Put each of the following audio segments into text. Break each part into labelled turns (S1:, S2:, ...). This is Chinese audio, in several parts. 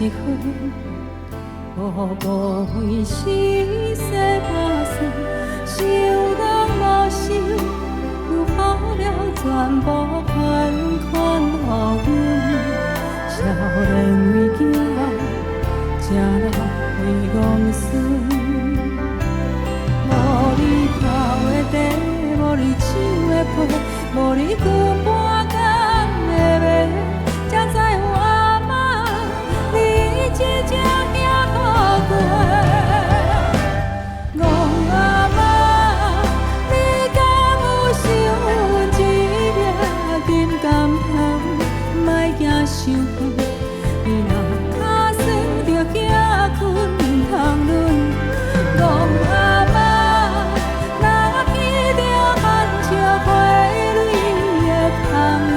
S1: 一分，无费时洗把伞，想人无想，又好了全部款款予阮。少年为骄傲，吃老为戆孙。无你头的地，无你手的皮，无你拳半工的卖，才知我妈你一只行苦过。戆阿妈，你敢有想阮一粒金甘糖，莫惊伤远。你若打算着行困通论，戆阿妈，若去着含笑花蕊的香味，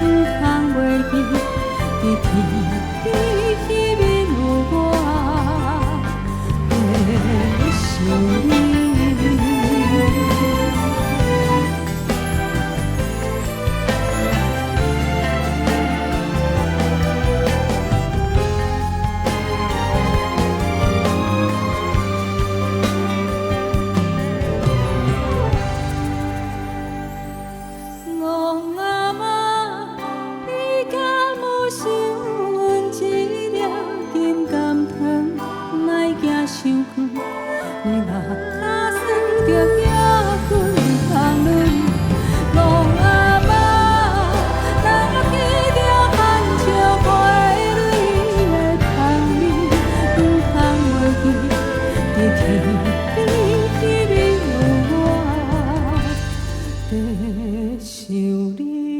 S1: 毋通袂记，伫天边迄面有我在想你。伤远，你若打算着遐困通论，戆阿妈，若去着含笑花蕊的香味，毋通袂记，伫天边迄面有我在想你。